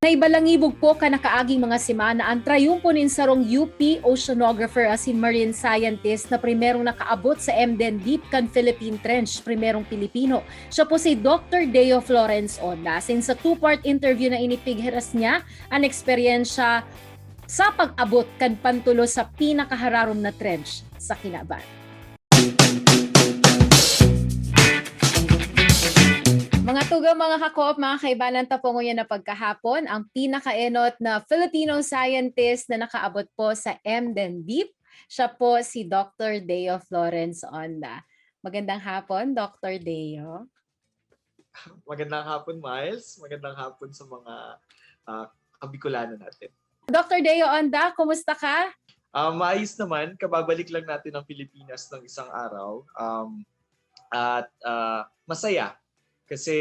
Naibalangibog po ka nakaaging mga semana ang trayumpunin sarong UP oceanographer asin marine scientist na primerong nakaabot sa Endem Deep kan Philippine Trench, primerong Pilipino. Siya po si Dr. Deo Onda. Sin sa two-part interview na inipigheras niya ang eksperyensya sa pag-abot kan pantulo sa pinakahararom na trench sa Kinaban. Mga tuga, mga ka-co-op, mga kaibanan, tapo ngayon na pagkahapon, ang pinakaenot na Filipino scientist na nakaabot po sa Endem Deep. Siya po si Dr. Deo Onda. Magandang hapon, Dr. Deo. Magandang hapon, Miles. Magandang hapon sa mga kabicolano natin. Dr. Deo Onda, kumusta ka? Maayos naman. Kababalik lang natin ng Pilipinas ng isang araw. At masaya. Kasi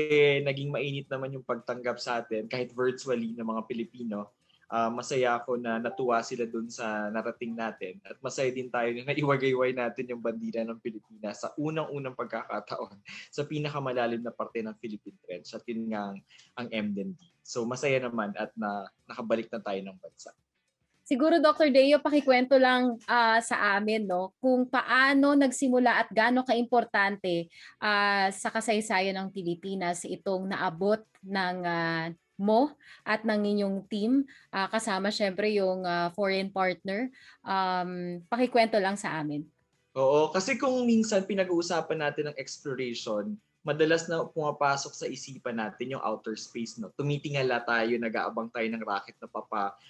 naging mainit naman yung pagtanggap sa atin kahit virtually ng mga Pilipino. Masaya ako na natuwa sila dun sa narating natin. At masaya din tayo na naiwagayway natin yung bandila ng Pilipinas sa unang-unang pagkakataon sa pinakamalalim na parte ng Philippine Trench. At yun nga ang Endem Deep. So masaya naman at nakabalik na tayo ng bansa. Siguro, Dr. Deo, pakikwento lang sa amin, no, kung paano nagsimula at gaano kaimportante sa kasaysayan ng Pilipinas itong naabot ng mo at ng inyong team, kasama syempre yung foreign partner. Pakikwento lang sa amin. Oo, kasi kung minsan pinag-uusapan natin ng exploration, madalas na pumapasok sa isipan natin yung outer space. No? Tumitingala tayo, nag-aabang tayo ng rocket na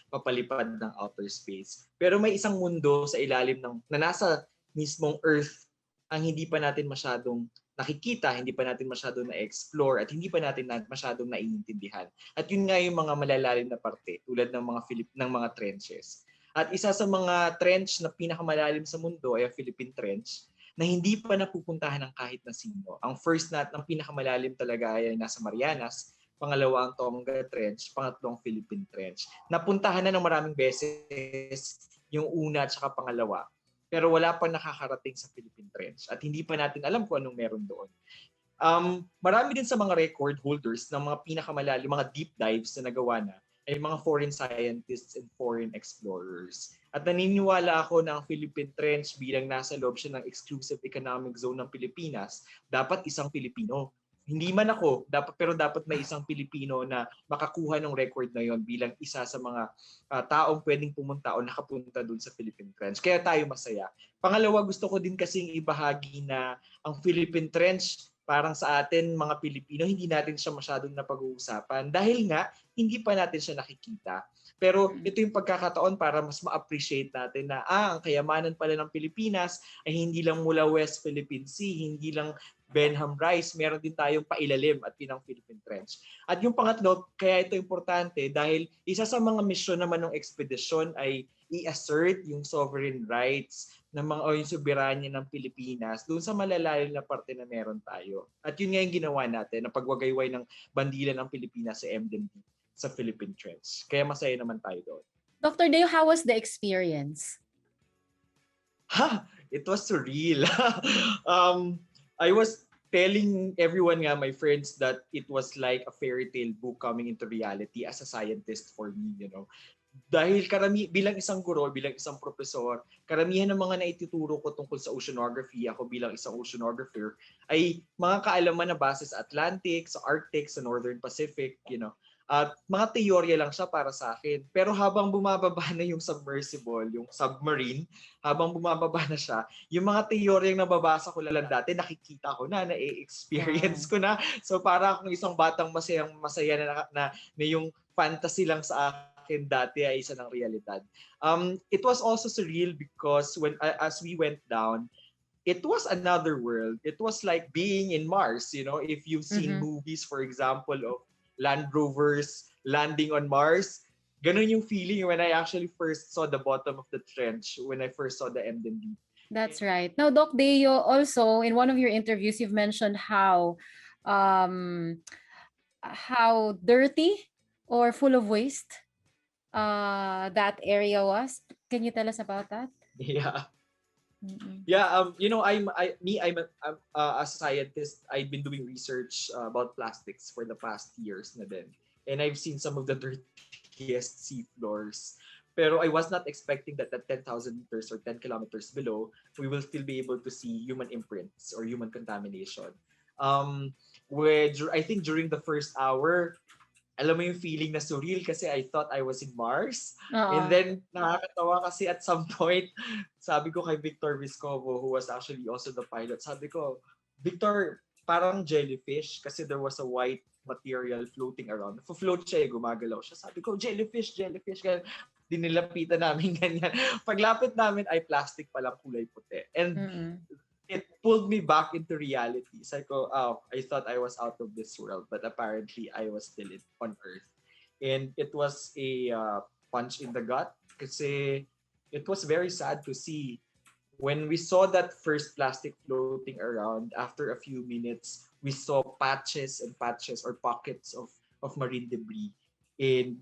papalipad ng outer space. Pero may isang mundo sa ilalim na nasa mismong Earth ang hindi pa natin masyadong nakikita, hindi pa natin masyadong na-explore, at hindi pa natin masyadong naiintindihan. At yun nga yung mga malalalim na parte, tulad ng mga trenches. At isa sa mga trench na pinakamalalim sa mundo ay ang Philippine Trench, na hindi pa napupuntahan ng kahit na sino. Ang first ang pinakamalalim talaga ay nasa Marianas, pangalawa ang Tonga Trench, pangatlo ang Philippine Trench. Napuntahan na ng maraming beses yung una at saka pangalawa, pero wala pa nakakarating sa Philippine Trench at hindi pa natin alam kung anong meron doon. Marami din sa mga record holders ng mga pinakamalalim, mga deep dives na nagawa na, ay mga foreign scientists and foreign explorers. At naniniwala ako na ang Philippine Trench bilang nasa loob siya ng exclusive economic zone ng Pilipinas, dapat isang Pilipino. Hindi man ako, pero dapat may isang Pilipino na makakuha ng record na yon bilang isa sa mga taong pwedeng pumunta o nakapunta doon sa Philippine Trench. Kaya tayo masaya. Pangalawa, gusto ko din kasing ibahagi na ang Philippine Trench, parang sa atin mga Pilipino, hindi natin siya masyadong napag-uusapan dahil nga hindi pa natin siya nakikita. Pero ito yung pagkakataon para mas ma-appreciate natin na ang kayamanan pala ng Pilipinas ay hindi lang mula West Philippine Sea, hindi lang Benham Rice, meron din tayong pailalim at yun ang Philippine Trench. At yung pangatlo, kaya ito importante dahil isa sa mga misyon naman ng ekspedisyon ay i-assert yung sovereign rights o yung soberanya ng Pilipinas doon sa malalalim na parte na meron tayo. At yun nga yung ginawa natin, na pagwagayway ng bandila ng Pilipinas sa Endem Deep, sa Philippine Trench. Kaya masaya naman tayo doon. Dr. Deo, how was the experience? It was surreal. I was telling everyone nga, my friends, that it was like a fairy tale book coming into reality as a scientist for me, you know. Dahil bilang isang guro, bilang isang profesor, karamihan ng mga naituturo ko tungkol sa oceanography, ako bilang isang oceanographer, ay mga kaalaman na base sa Atlantic, sa Arctic, sa Northern Pacific, you know. At mga teorya lang siya para sa akin. Pero habang bumababa na yung submersible, yung submarine, habang bumababa na siya, yung mga teoryang nababasa ko lang dati, nakikita ko na experience ko na. So para akong isang batang masaya na yung fantasy lang sa akin dati ay isa ng realidad. It was also surreal because as we went down, it was another world. It was like being in Mars, you know, if you've seen movies, for example, of Land Rovers landing on Mars. Ganun yung feeling when I actually first saw the bottom of the trench, when I first saw the Endem Deep. That's right. Now, Doc Deo, also in one of your interviews, you've mentioned how dirty or full of waste that area was. Can you tell us about that? Yeah. Yeah, you know, I'm a scientist. I've been doing research about plastics for the past years na din. And I've seen some of the dirty biggest seafloors. Pero I was not expecting that at 10,000 meters or 10 kilometers below, we will still be able to see human imprints or human contamination. I think during the first hour, alam mo yung feeling na surreal kasi I thought I was in Mars. And Oo. then, nakakatawa kasi at some point, sabi ko kay Victor Viscovo, who was actually also the pilot, sabi ko, Victor, parang jellyfish kasi there was a white material floating around. Float siya, gumagalaw siya. Sabi ko, jellyfish, jellyfish. Kaya dinilapitan namin ganyan. Paglapit namin ay plastic palang kulay puti. And it pulled me back into reality. Sabi ko, I thought I was out of this world, but apparently I was still on Earth. And it was a punch in the gut kasi it was very sad to see when we saw that first plastic floating around. After a few minutes, we saw patches and patches or pockets of marine debris. And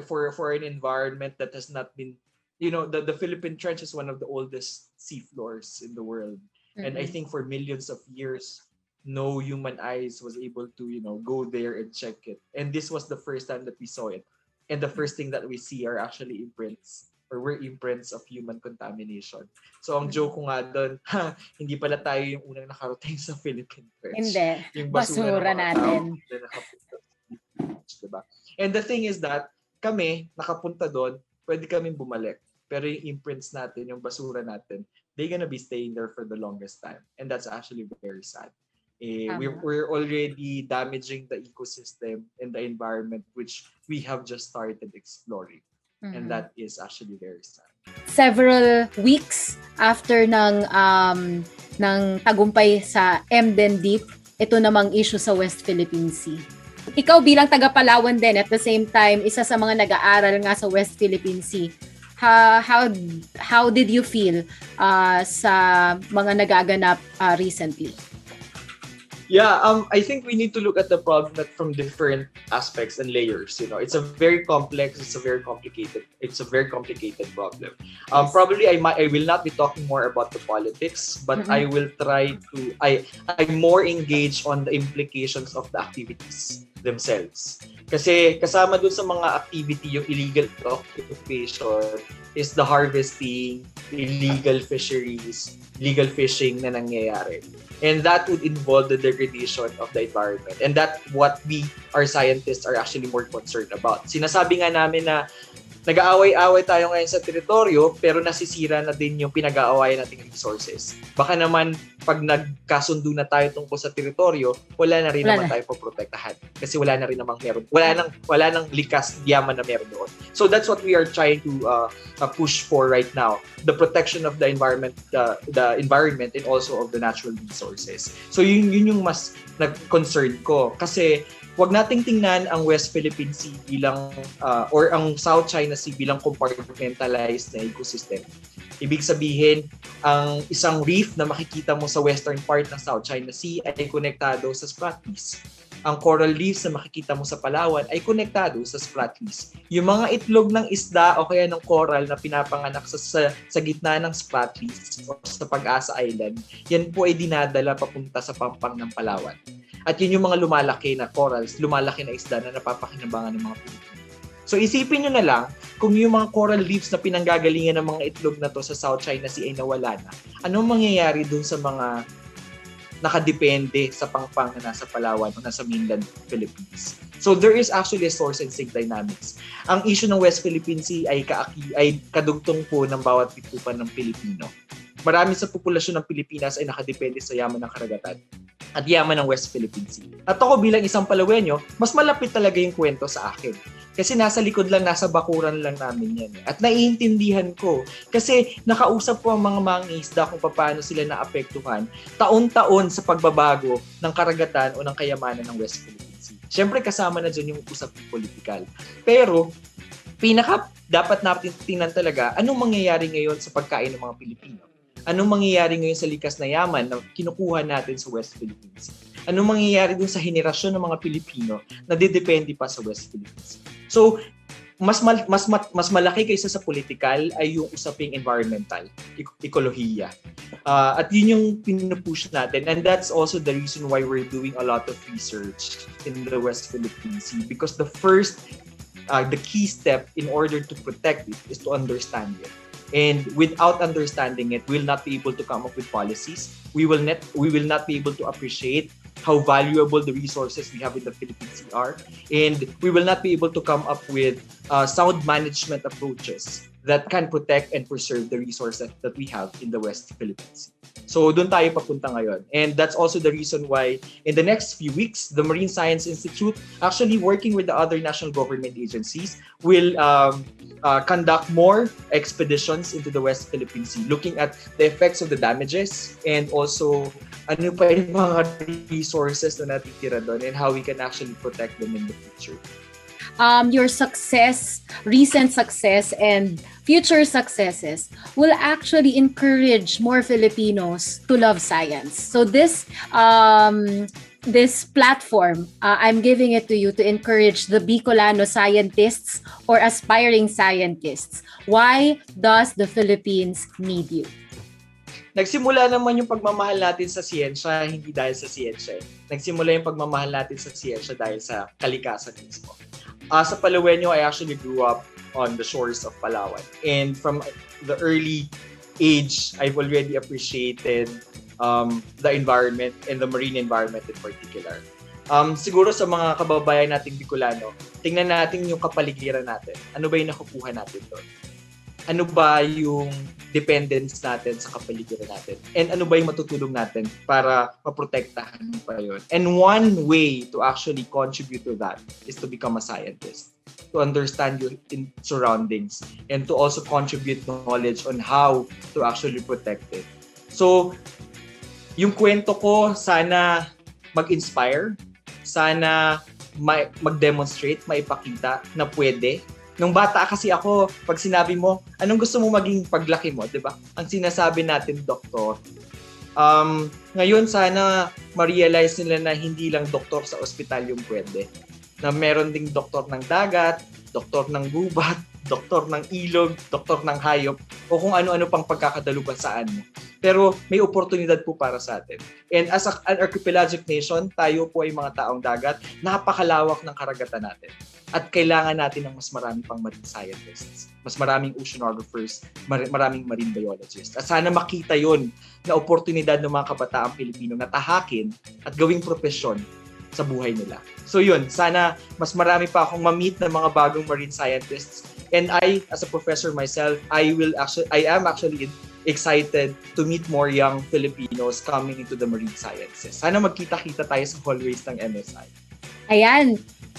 for an environment that has not been, the Philippine Trench is one of the oldest seafloors in the world. And I think for millions of years, no human eyes was able to, go there and check it. And this was the first time that we saw it. And the first thing that we see are actually imprints of human contamination. So ang joke ko nga doon, hindi pala tayo yung unang nakarating sa Philippine Trench. Hindi. Yung Basura ng mga natin. tao na nakapunta sa Philippine Trench, diba? And the thing is that kami, nakapunta doon, pwede kaming bumalik. Pero yung imprints natin, yung basura natin, they're gonna be staying there for the longest time. And that's actually very sad. We're already damaging the ecosystem and the environment which we have just started exploring. And that is actually very sad. Several weeks after ng tagumpay sa Endem Deep, ito namang issue sa West Philippine Sea. Ikaw bilang taga Palawan din, at the same time, isa sa mga nag-aaral nga sa West Philippine Sea, how did you feel sa mga nagaganap recently? Yeah, I think we need to look at the problem from different aspects and layers. It's a very complex, it's a very complicated problem. Probably I will not be talking more about the politics, but I will try to. I'm more engaged on the implications of the activities themselves. Kasi kasama dun sa mga activity, yung illegal occupation is the harvesting, illegal fisheries, legal fishing na nangyayari. And that would involve the degradation of the environment. And that's what our scientists, are actually more concerned about. Sinasabi nga namin na nag-aaway-away tayo ngayon sa teritoryo, pero nasisira na din yung pinag-aawayan nating resources. Baka naman, pag nagkasundo na tayo tungkol sa teritoryo, wala na rin naman tayo poprotektahan. Kasi wala na rin namang meron. Wala nang likas yaman na meron doon. So that's what we are trying to push for right now. The protection of the environment and also of the natural resources. So yun yung mas nag-concern ko. Kasi wag nating tingnan ang West Philippine Sea bilang or ang South China Sea bilang compartmentalized na ecosystem. Ibig sabihin, ang isang reef na makikita mo sa western part ng South China Sea ay konektado sa Spratlys. Ang coral reefs na makikita mo sa Palawan ay konektado sa Spratlys. Yung mga itlog ng isda o kaya ng coral na pinapanganak sa gitna ng Spratlys o sa Pag-asa Island, yan po ay dinadala papunta sa pampang ng Palawan. At yun yung mga lumalaki na corals, lumalaki na isda na napapakinabangan ng mga Pilipino. So isipin nyo na lang, kung yung mga coral reefs na pinanggagalingan ng mga itlog na to sa South China Sea ay nawala na, anong mangyayari dun sa mga nakadepende sa pangpang na nasa Palawan o nasa mainland Philippines? So there is actually a source and sink dynamics. Ang issue ng West Philippine Sea ay kadugtong po ng bawat pitupan ng Pilipino. Marami sa populasyon ng Pilipinas ay nakadepende sa yaman ng karagatan at yaman ng West Philippine Sea. At ako bilang isang Palawenyo, mas malapit talaga yung kwento sa akin. Kasi nasa likod lang, nasa bakuran lang namin yan. At naiintindihan ko. Kasi nakausap ko ang mga mangingisda kung paano sila naapektuhan taon-taon sa pagbabago ng karagatan o ng kayamanan ng West Philippine Sea. Siyempre kasama na dyan yung usaping politikal. Pero dapat natin tingnan talaga anong mangyayari ngayon sa pagkain ng mga Pilipino. Anong mangyayari ngayon sa likas na yaman na kinukuha natin sa West Philippines? Anong mangyayari dun sa henerasyon ng mga Pilipino na didepende pa sa West Philippines? So, mas malaki kaysa sa political ay yung usaping environmental, ekolohiya. At yun yung pinupush natin. And that's also the reason why we're doing a lot of research in the West Philippine Sea. Because the first the key step in order to protect it is to understand it. And without understanding it, we'll not be able to come up with policies. We will not be able to appreciate how valuable the resources we have in the Philippines are. And we will not be able to come up with sound management approaches that can protect and preserve the resources that we have in the West Philippines. So doon tayo papunta ngayon. And that's also the reason why in the next few weeks, the Marine Science Institute, actually working with the other national government agencies, will conduct more expeditions into the West Philippine Sea, looking at the effects of the damages and also ano pa yung mga resources na natitira doon and how we can actually protect them in the future. Your success, recent success, and future successes will actually encourage more Filipinos to love science. So this platform, I'm giving it to you to encourage the Bicolano scientists or aspiring scientists. Why does the Philippines need you? Nagsimula naman yung pagmamahal natin sa siyensya, hindi dahil sa siyensya. Nagsimula yung pagmamahal natin sa siyensya dahil sa kalikasan mismo. Sa Palawenyo, I actually grew up on the shores of Palawan. And from the early age, I've already appreciated the environment and the marine environment in particular. Siguro sa mga kababayan nating Bicolano, tingnan natin yung kapaligiran natin. Ano ba yung nakukuha natin doon? Ano ba yung dependence natin sa kapaligiran natin? And ano ba yung matutulong natin para maprotektahan pa yun? And one way to actually contribute to that is to become a scientist, to understand your surroundings, and to also contribute knowledge on how to actually protect it. So, yung kwento ko, sana mag-inspire, sana mag-demonstrate, maipakita na pwede. Nung bata kasi ako, pag sinabi mo, anong gusto mo maging paglaki mo, di ba? Ang sinasabi natin, doktor. Ngayon, sana ma-realize nila na hindi lang doktor sa ospital yung pwede. Na meron ding doktor ng dagat, doktor ng gubat, doktor ng ilog, doktor ng hayop, o kung ano-ano pang pagkakadalugasaan mo. Pero may oportunidad po para sa atin. And as an archipelagic nation, tayo po ay mga taong dagat, napakalawak ng karagatan natin. At kailangan natin ng mas marami pang marine scientists, mas maraming oceanographers, maraming marine biologists. At sana makita yon na oportunidad ng mga kabataang Pilipino na tahakin at gawing profesyon sa buhay nila. So yun, sana mas marami pa akong ma-meet ng mga bagong marine scientists. And I, as a professor myself, I am actually excited to meet more young Filipinos coming into the marine sciences. Sana magkita-kita tayo sa hallways ng MSI. Ayan.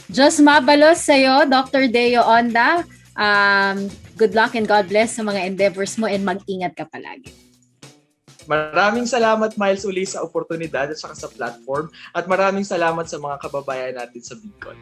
Diyos mabalos sa'yo, Dr. Deo Onda. Good luck and God bless sa mga endeavors mo and mag-ingat ka palagi. Maraming salamat, Miles, uli sa oportunidad at saka sa platform. At maraming salamat sa mga kababayan natin sa Bicol.